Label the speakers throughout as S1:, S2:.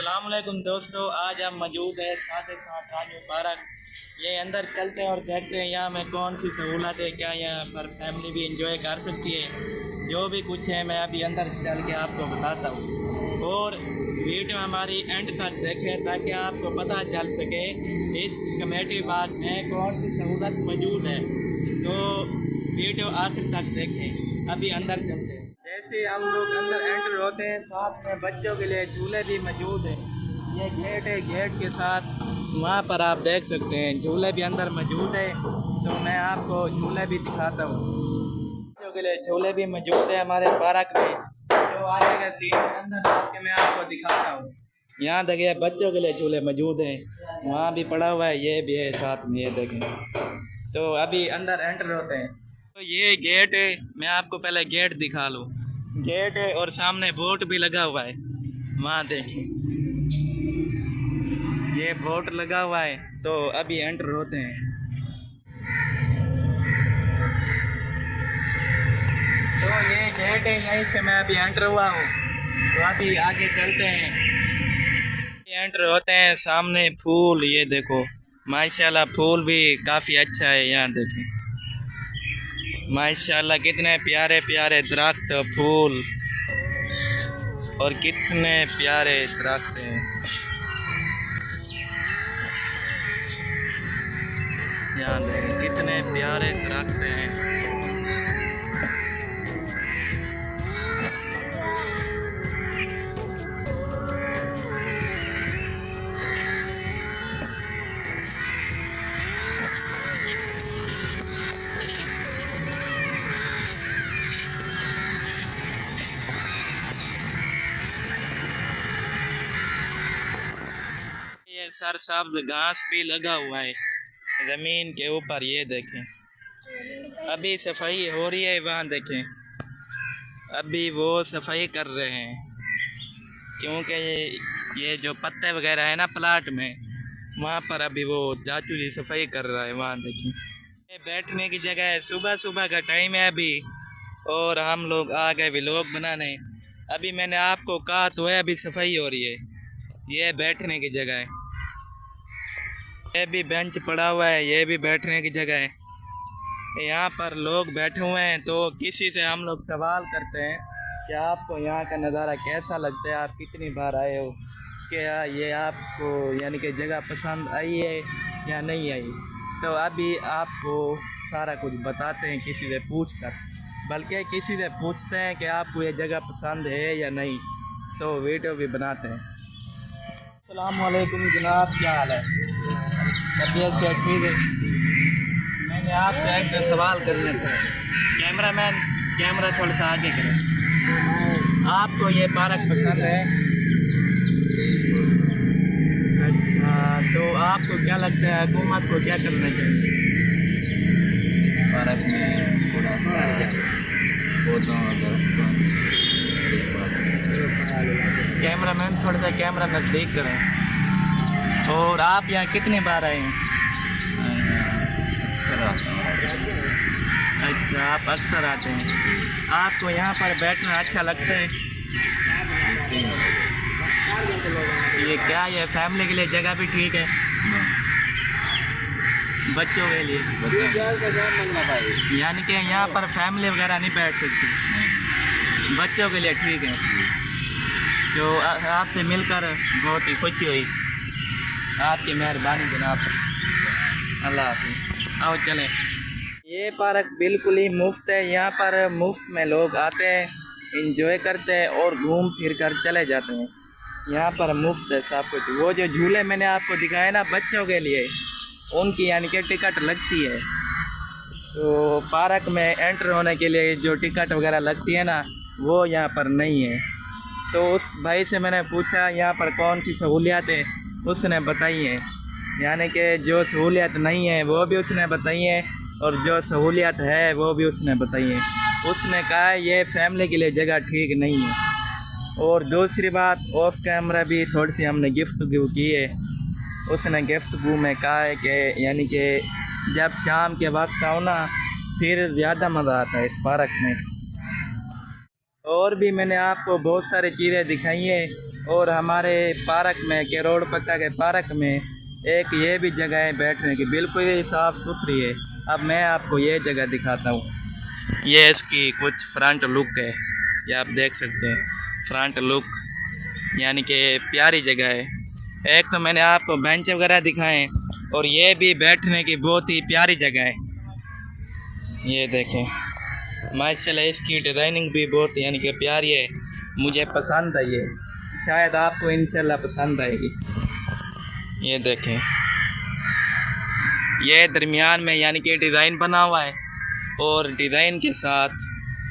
S1: अस्सलाम वालेकुम दोस्तों, आज हम मौजूद है साथ राजू पार्क। ये अंदर चलते हैं और देखते हैं यहाँ में कौन सी सहूलत है, क्या यहाँ पर फैमिली भी इंजॉय कर सकती है। जो भी कुछ है मैं अभी अंदर चल के आपको बताता हूँ और वीडियो हमारी एंड तक देखें ताकि आपको पता चल सके इस कमेटी बाग में कौन सी सहूलत मौजूद है। तो वीडियो आखिर तक देखें। अभी अंदर चलते हैं। जैसे हम लोग अंदर एंटर होते हैं साथ में बच्चों के लिए झूले भी मौजूद हैं। ये गेट है, गेट के साथ वहाँ पर आप देख सकते हैं झूले भी अंदर मौजूद है। तो मैं आपको झूले भी दिखाता हूँ। बच्चों के लिए झूले भी मौजूद है हमारे पार्क में। जो आएगा तीन अंदर आके मैं आपको दिखाता हूँ। यहाँ देखिए बच्चों के लिए झूले मौजूद हैं, वहाँ भी पड़ा हुआ है, ये भी है साथ में, ये देखें। तो अभी अंदर एंटर होते हैं। तो ये गेट है, मैं आपको पहले गेट दिखा लूँ। गेट है और सामने बोर्ड भी लगा हुआ है, वहाँ देखिए ये बोर्ड लगा हुआ है। तो अभी एंटर होते हैं। तो ये गेट है, यहीं से मैं अभी एंटर हुआ हूँ। तो अभी आगे चलते हैं। एंटर होते हैं, सामने फूल, ये देखो माशाल्लाह फूल भी काफ़ी अच्छा है। यहाँ देखें माशाल्लाह कितने प्यारे प्यारे दरख्त, फूल और कितने प्यारे दरख्त हैं। यहाँ देखें कितने प्यारे दरख्त हैं। ये सरसब्ज घास भी लगा हुआ है ज़मीन के ऊपर, ये देखें। अभी सफाई हो रही है, वहाँ देखें अभी वो सफाई कर रहे हैं क्योंकि ये जो पत्ते वगैरह है ना प्लाट में, वहाँ पर अभी वो चाचू जी सफाई कर रहा है। वहाँ देखें ये बैठने की जगह है। सुबह सुबह का टाइम है अभी और हम लोग आ गए व्लॉग बनाने। अभी मैंने आपको कहा तो है अभी सफाई हो रही है। ये बैठने की जगह है, ये भी बेंच पड़ा हुआ है, ये भी बैठने की जगह है। यहाँ पर लोग बैठे हुए हैं। तो किसी से हम लोग सवाल करते हैं कि आपको यहाँ का नज़ारा कैसा लगता है, आप कितनी बार आए हो, क्या ये आपको यानी कि जगह पसंद आई है या नहीं आई। तो अभी आपको सारा कुछ बताते हैं किसी से पूछ कर, बल्कि किसी से पूछते हैं कि आपको ये जगह पसंद है या नहीं। तो वीडियो भी बनाते हैं। अस्सलाम वालेकुम जनाब, क्या हाल है? तबीयत क्या ठीक है? मैंने आपसे एक सवाल करना था। कैमरामैन कैमरा थोड़ा सा आगे करें। आपको ये पार्क पसंद है? अच्छा, तो आपको क्या लगता है हुकूमत को क्या करना चाहिए इस पार्क में? कैमरामैन थोड़ा सा कैमरा नज़दीक करें। और आप यहाँ कितनी बार आए हैं? अच्छा, आप अक्सर आते हैं। आपको यहाँ पर बैठना अच्छा लगता है? ये क्या, ये फैमिली के लिए जगह भी ठीक है, बच्चों के लिए? यानी कि यहाँ पर फैमिली वगैरह नहीं बैठ सकती, बच्चों के लिए ठीक है। जो आपसे मिलकर बहुत ही खुशी हुई, आपकी मेहरबानी जनाब। अल्लाह हाफ़िज़। आओ चलें। ये पार्क बिल्कुल ही मुफ्त है। यहाँ पर मुफ्त में लोग आते हैं, इंजॉय करते हैं और घूम फिर कर चले जाते हैं। यहाँ पर मुफ्त है सब कुछ। वो जो झूले मैंने आपको दिखाए ना बच्चों के लिए, उनकी यानी कि टिकट लगती है। तो पार्क में एंटर होने के लिए जो टिकट वगैरह लगती है ना, वो यहाँ पर नहीं है। तो उस भाई से मैंने पूछा यहाँ पर कौन सी सहूलियत है, उसने बताई है। यानी कि जो सहूलियत नहीं है वो भी उसने बताई है और जो सहूलियत है वो भी उसने बताई है। उसने कहा है ये फैमिली के लिए जगह ठीक नहीं है। और दूसरी बात, ऑफ कैमरा भी थोड़ी सी हमने गुफ्तगू की है। उसने गुफ्तगू में कहा है कि यानी कि जब शाम के वक्त आओ ना फिर ज़्यादा मज़ा आता है इस पार्क में। और भी मैंने आपको बहुत सारी चीज़ें दिखाई हैं और हमारे पार्क में करोड़पत्ता के पार्क में एक ये भी जगह है बैठने की, बिल्कुल ही साफ़ सुथरी है। अब मैं आपको ये जगह दिखाता हूँ। ये इसकी कुछ फ्रंट लुक है, ये आप देख सकते हैं फ्रंट लुक, यानी कि प्यारी जगह है। एक तो मैंने आपको बेंच वगैरह दिखाएं और ये भी बैठने की बहुत ही प्यारी जगह है। ये देखें माशाल्लाह, इसकी डिज़ाइनिंग भी बहुत यानी कि प्यारी है, मुझे पसंद आई है, शायद आपको इंशाल्लाह पसंद आएगी। ये देखें ये दरमियान में यानी कि डिज़ाइन बना हुआ है और डिज़ाइन के साथ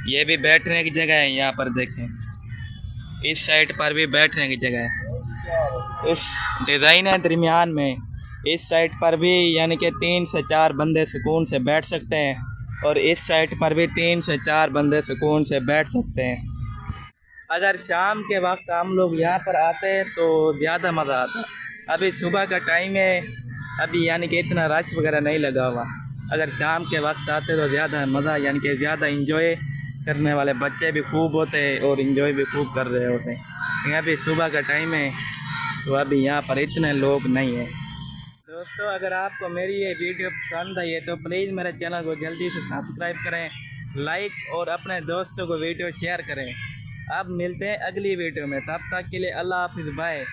S1: ये भी बैठने की जगह है। यहाँ पर देखें इस साइड पर भी बैठने की जगह है, इस डिज़ाइन है दरमियान में, इस साइड पर भी यानी कि 3 से 4 बंदे सुकून से बैठ सकते हैं और इस साइड पर भी 3 से 4 बंदे सुकून से बैठ सकते हैं। अगर शाम के वक्त हम लोग यहाँ पर आते हैं तो ज़्यादा मज़ा आता है। अभी सुबह का टाइम है, अभी यानी कि इतना रश वगैरह नहीं लगा हुआ। अगर शाम के वक्त आते तो ज़्यादा मज़ा यानी कि ज़्यादा इंजॉय करने वाले बच्चे भी खूब होते हैं और इंजॉय भी खूब कर रहे होते हैं। यहाँ भी सुबह का टाइम है तो अभी यहाँ पर इतने लोग नहीं हैं। दोस्तों अगर आपको मेरी ये वीडियो पसंद आई है तो प्लीज़ मेरे चैनल को जल्दी से सब्सक्राइब करें, लाइक और अपने दोस्तों को वीडियो शेयर करें। अब मिलते हैं अगली वीडियो में, तब तक के लिए अल्लाह हाफिज़, बाय।